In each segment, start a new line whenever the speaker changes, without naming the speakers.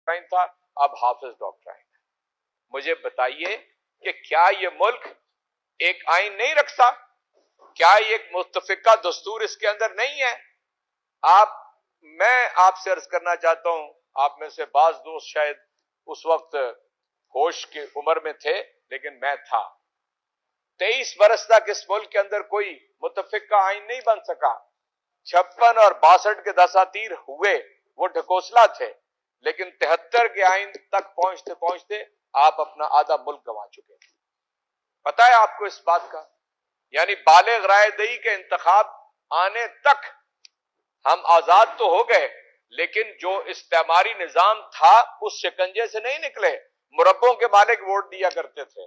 आइन था, अब हाफिज डॉक्टर आइन। मुझे बताइए कि क्या ये मुल्क एक आइन नहीं रखता? क्या एक मुत्तफिका दस्तूर इसके अंदर नहीं है? मैं आपसे अर्ज करना चाहता हूं, आप में से बाज दोस्त शायद उस वक्त होश की उम्र में थे, लेकिन मैं था। 23 बरस तक इस मुल्क के अंदर कोई मुत्तफिका आइन नहीं बन सका। 56 और 62 के दसातीर हुए, वो ढकोसला थे, लेकिन 73 के आइन तक पहुंचते पहुंचते आप अपना आधा मुल्क गंवा चुके थे। पता है आपको इस बात का? यानी बालिग राय दही के इंतखाब आने तक हम आजाद तो हो गए, लेकिन जो इस्तेमारी निजाम था उस शिकंजे से नहीं निकले। मुरब्बों के मालिक वोट दिया करते थे,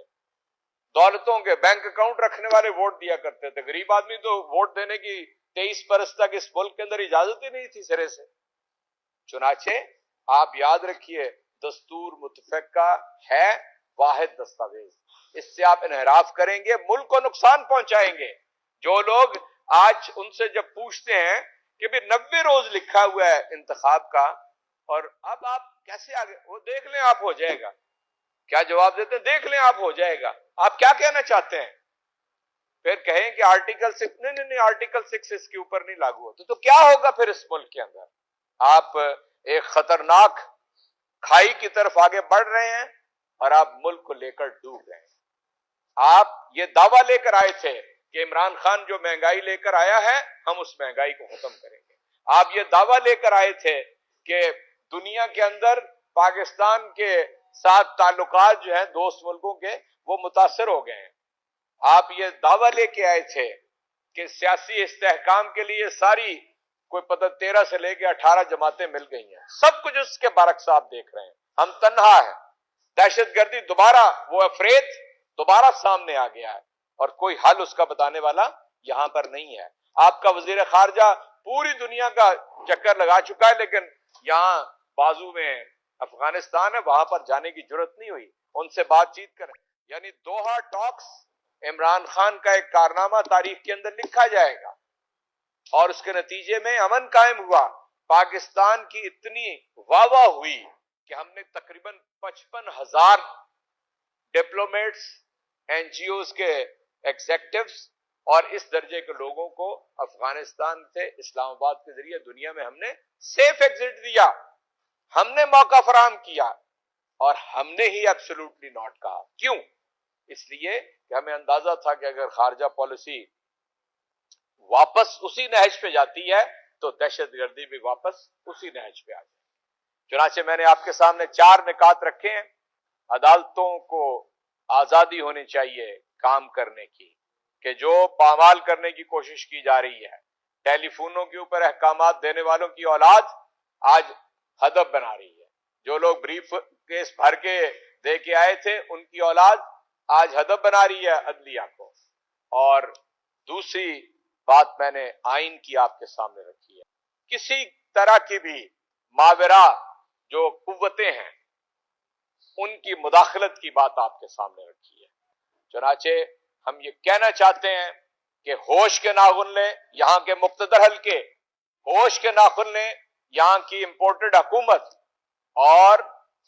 दौलतों के बैंक अकाउंट रखने वाले वोट दिया करते थे। गरीब आदमी तो वोट देने की 23 बरस तक इस मुल्क के अंदर इजाजत ही नहीं थी सिरे से। चुनाचे आप याद रखिए, दस्तूर मुतफक्का है वाहिद दस्तावेज, इससे आप इनहराफ करेंगे, मुल्क को नुकसान पहुंचाएंगे। जो लोग आज उनसे जब पूछते हैं कि भी 90 रोज लिखा हुआ है इंतखाब का और अब आप कैसे आगे, वो देख लें आप हो जाएगा। क्या जवाब देते हैं? देख लें आप हो जाएगा। आप क्या कहना चाहते हैं? फिर कहें कि आर्टिकल 6, नहीं, आर्टिकल 6 इसके ऊपर नहीं लागू होता। तो क्या होगा फिर इस मुल्क के अंदर? आप एक खतरनाक खाई की तरफ आगे बढ़ रहे हैं और आप मुल्क को लेकर डूब रहे हैं। आप ये दावा लेकर आए थे कि इमरान खान जो महंगाई लेकर आया है, हम उस महंगाई को खत्म करेंगे। आप ये दावा लेकर आए थे कि दुनिया के अंदर पाकिस्तान के साथ ताल्लुकात जो हैं दोस्त मुल्कों के, वो मुतासर हो गए हैं। आप ये दावा लेके आए थे कि सियासी इस्तेहकाम के लिए सारी कोई पता 13 से लेके 18 जमातें मिल गई हैं। सब कुछ उसके बरक्स आप देख रहे हैं। हम तन्हा है, दहशतगर्दी दोबारा, वो अफरेत दोबारा सामने आ गया है और कोई हल उसका बताने वाला यहां पर नहीं है। आपका वजीर खारजा पूरी दुनिया का चक्कर लगा चुका है, लेकिन यहां बाजू में अफगानिस्तान है, वहां पर जाने की जरूरत नहीं हुई। उनसे बातचीत करें। यानी दोहा टॉक्स इमरान खान का एक कारनामा तारीख के अंदर लिखा जाएगा और उसके नतीजे में अमन कायम हुआ। पाकिस्तान की इतनी वाहवाह हुई कि हमने तकरीबन 55,000 डिप्लोमेट्स, एनजीओज के एग्जेक्टिव्स और इस दर्जे के लोगों को अफगानिस्तान से इस्लामाबाद के जरिए दुनिया में हमने सेफ एग्जिट दिया। हमने मौका फराहम किया और हमने ही एब्सोल्युटली नॉट कहा। क्यों? इसलिए कि हमें अंदाजा था कि अगर खारजा पॉलिसी वापस उसी नहज पे जाती है तो दहशतगर्दी भी वापस उसी नहज पे आ जाए। चुनाचे मैंने आपके सामने 4 निकात रखे हैं। अदालतों को आजादी होनी चाहिए काम करने की, कि जो पामाल करने की कोशिश की जा रही है, टेलीफोनों के ऊपर अहकामात देने वालों की औलाद आज हदफ बना रही है। जो लोग ब्रीफ केस भर के दे के आए थे, उनकी औलाद आज हदफ बना रही है अदलिया को। और दूसरी बात मैंने आइन की आपके सामने रखी है। किसी तरह की भी मावरा जो कुव्वतें हैं, उनकी मुदाखलत की बात आपके सामने रखी है। चुनाचे हम ये कहना चाहते हैं कि होश के नाखून लें यहां के मुक्तदर हल्के, होश के नाखून लें यहां की इंपोर्टेड हुकूमत, और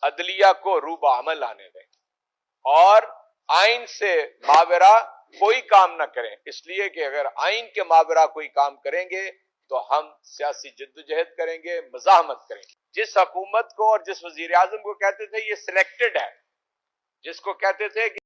अदलिया को रूबा अमल लाने दें और आइन से मावरा कोई काम ना करें। इसलिए कि अगर आइन के मावरा कोई काम करेंगे तो हम सियासी जिद्दोजहद करेंगे, मज़ाहमत करेंगे। जिस हुकूमत को और जिस वजीर आजम को कहते थे ये सिलेक्टेड है, जिसको कहते थे कि